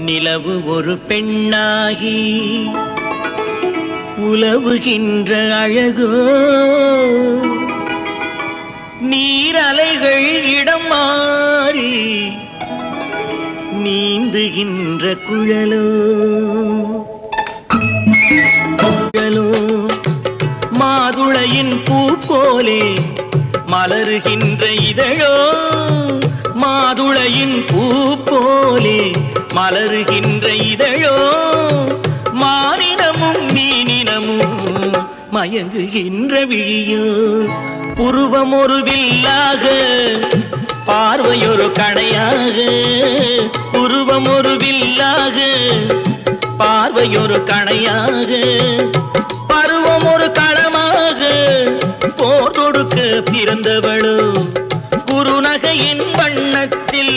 நிலவு ஒரு பெண்ணாகி உலவுகின்ற அழகோ, நீரலைகள் இடம் மாறி நீந்துகின்ற குழலோ, மாதுளையின் பூ போலே மலருகின்ற இதழோ, மாதுளையின் பூ போலே மலருகின்ற இதழோ, மானினமும் மீனினமும் மயங்குகின்ற விழியோ, உருவம் ஒரு வில்லாக பார்வையொரு கணையாக, உருவம் ஒரு வில்லாக பார்வையொரு கணையாக, பருவம் ஒரு களமாக போர் தொடுக்க பிறந்தவளோ, குறுநகையின் வண்ணத்தில்